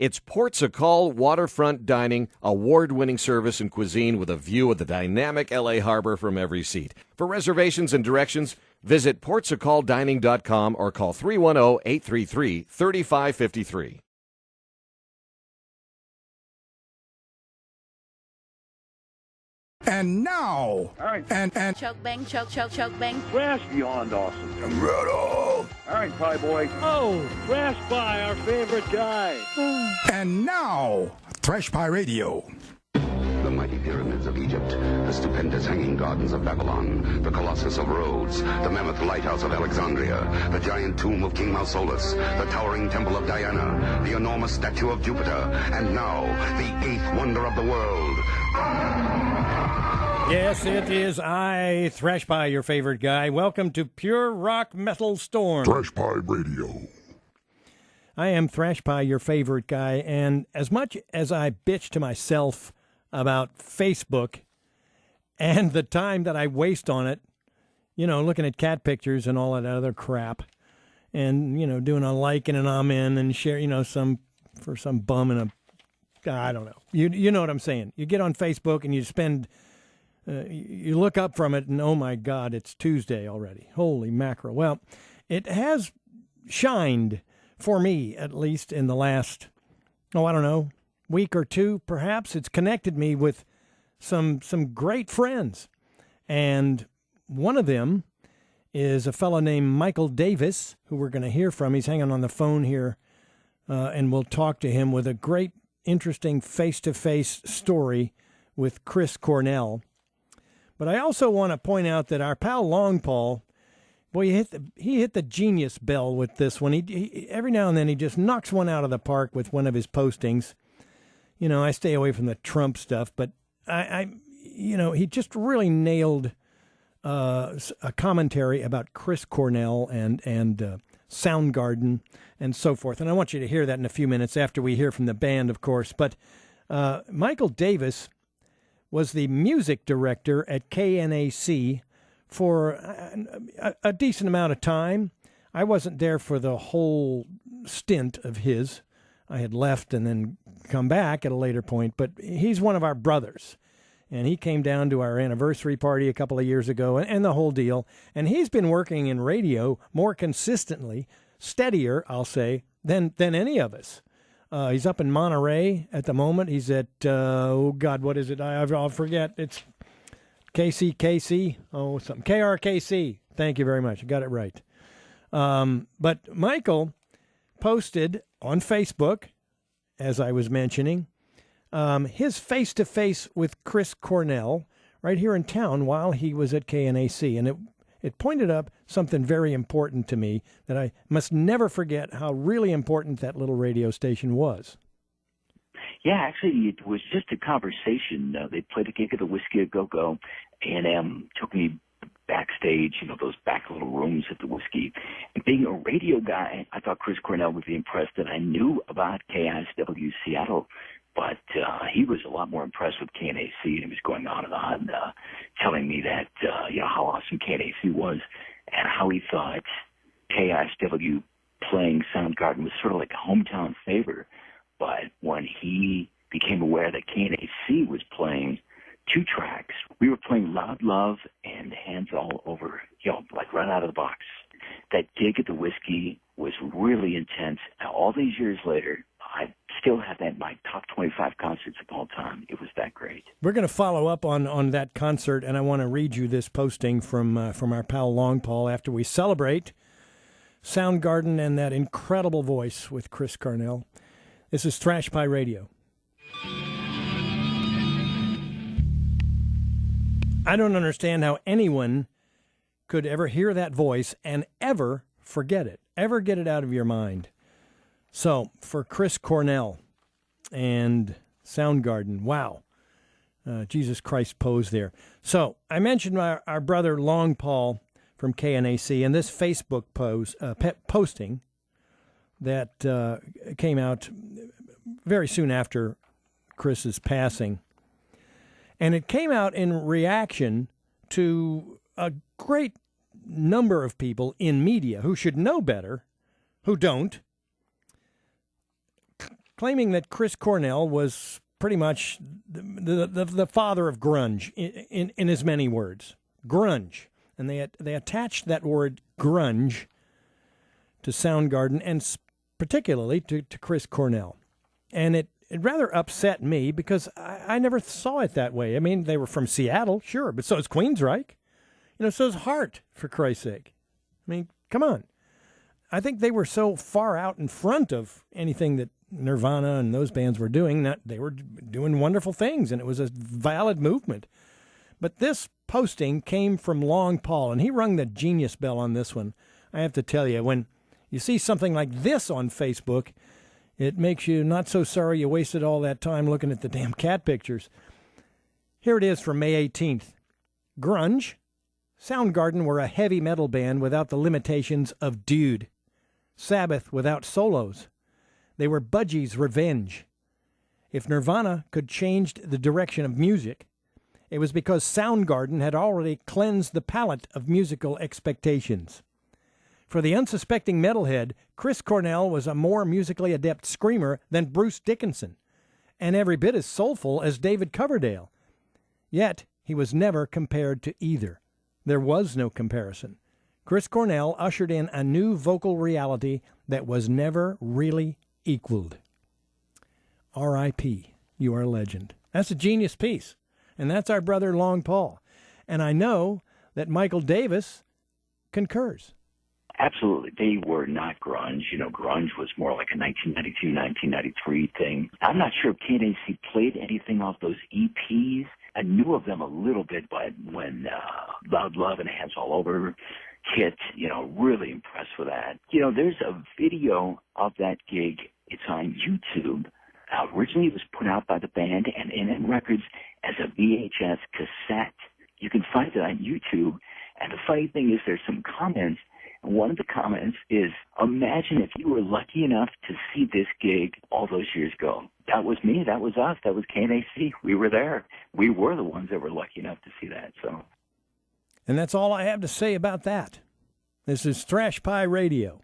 It's Ports a Call waterfront dining, award-winning service and cuisine with a view of the dynamic L.A. harbor from every seat. For reservations and directions, visit portsacalldining.com or call 310-833-3553. And now, all right, and choke bang, choke bang. Thrash beyond awesome. Rudolph. All right, pie boy. Oh, Thrashpie, our favorite guy. And now, Thrashpie Radio. The mighty pyramids of Egypt, the stupendous hanging gardens of Babylon, the Colossus of Rhodes, the mammoth lighthouse of Alexandria, the giant tomb of King Mausolus, the towering temple of Diana, the enormous statue of Jupiter, and now, the eighth wonder of the world. Yes, it is I, Thrashpie, your favorite guy. Welcome to Pure Rock Metal Storm. Thrashpie Radio. I am Thrashpie, your favorite guy, and as much as I bitch to myself about Facebook and the time that I waste on it, you know, looking at cat pictures and all that other crap, and, you know, doing a like and an amen and share, you know, some bum and I don't know. You know what I'm saying. You get on Facebook and you spend... you look up from it and, oh, my God, it's Tuesday already. Holy mackerel. Well, it has shined for me, at least in the last, I don't know, week or two, perhaps. It's connected me with some great friends. And one of them is a fellow named Michael Davis, who we're going to hear from. He's hanging on the phone here, and we'll talk to him with a great, interesting face-to-face story with Chris Cornell. But I also want to point out that our pal Long Paul, boy, he hit the genius bell with this one. He every now and then he just knocks one out of the park with one of his postings. You know, I stay away from the Trump stuff, but he just really nailed a commentary about Chris Cornell and Soundgarden and so forth. And I want you to hear that in a few minutes after we hear from the band, of course. But Michael Davis was the music director at KNAC for a decent amount of time. I wasn't there for the whole stint of his. I had left and then come back at a later point, but he's one of our brothers. And he came down to our anniversary party a couple of years ago and the whole deal. And he's been working in radio more consistently, steadier, I'll say, than any of us. He's up in Monterey at the moment. He's at, what is it? I'll forget. It's KCKC. Something. KRKC. Thank you very much. You got it right. But Michael posted on Facebook, as I was mentioning, his face-to-face with Chris Cornell right here in town while he was at KNAC. And it pointed up something very important to me that I must never forget how really important that little radio station was. Yeah, actually, it was just a conversation. They played a gig at the Whiskey a Go-Go. A&M took me backstage, those back little rooms at the Whiskey. And being a radio guy, I thought Chris Cornell would be impressed that I knew about KISW Seattle. But he was a lot more impressed with KNAC, and he was going on and on, telling me that, how awesome KNAC was and how he thought KISW playing Soundgarden was sort of like a hometown favor. But when he became aware that KNAC was playing two tracks, we were playing Loud Love and Hands All Over, like right out of the box. That gig at the Whiskey was really intense. Now, all these years later, I still have that in my top 25 concerts of all time. It was that great. We're going to follow up on that concert, and I want to read you this posting from our pal Long Paul after we celebrate Soundgarden and that incredible voice with Chris Cornell. This is Thrashpie Radio. I don't understand how anyone could ever hear that voice and ever forget it, ever get it out of your mind. So, for Chris Cornell and Soundgarden, wow. Jesus Christ pose there. So, I mentioned our brother Long Paul from KNAC and this Facebook posting that came out very soon after Chris's passing. And it came out in reaction to a great number of people in media who should know better, who don't, claiming that Chris Cornell was pretty much the father of grunge in as many words. Grunge. And they attached that word grunge to Soundgarden and particularly to Chris Cornell. And it rather upset me because I never saw it that way. I mean, they were from Seattle, sure, but so is Queensryche. So is Heart, for Christ's sake. I mean, come on. I think they were so far out in front of anything that Nirvana and those bands were doing that they were doing wonderful things, and it was a valid movement. But this posting came from Long Paul, and he rung the genius bell on this one. I have to tell you, when you see something like this on Facebook, it makes you not so sorry you wasted all that time looking at the damn cat pictures. Here it is from May 18th. Grunge. Soundgarden were a heavy metal band without the limitations of Dude. Sabbath without solos. They were Budgie's revenge. If Nirvana could change the direction of music, it was because Soundgarden had already cleansed the palate of musical expectations. For the unsuspecting metalhead, Chris Cornell was a more musically adept screamer than Bruce Dickinson, and every bit as soulful as David Coverdale. Yet, he was never compared to either. There was no comparison. Chris Cornell ushered in a new vocal reality that was never really equaled. R.I.P. You are a legend. That's a genius piece. And that's our brother Long Paul. And I know that Michael Davis concurs. Absolutely. They were not grunge. Grunge was more like a 1992, 1993 thing. I'm not sure if KNAC played anything off those EPs. I knew of them a little bit, but when Loud Love and Hands All Over hit, really impressed with that. There's a video of that gig. It's on YouTube. Originally it was put out by the band and NM Records as a VHS cassette. You can find it on YouTube. And the funny thing is there's some comments. And one of the comments is, imagine if you were lucky enough to see this gig all those years ago. That was me. That was us. That was KNAC. We were there. We were the ones that were lucky enough to see that. And that's all I have to say about that. This is Thrashpie Radio.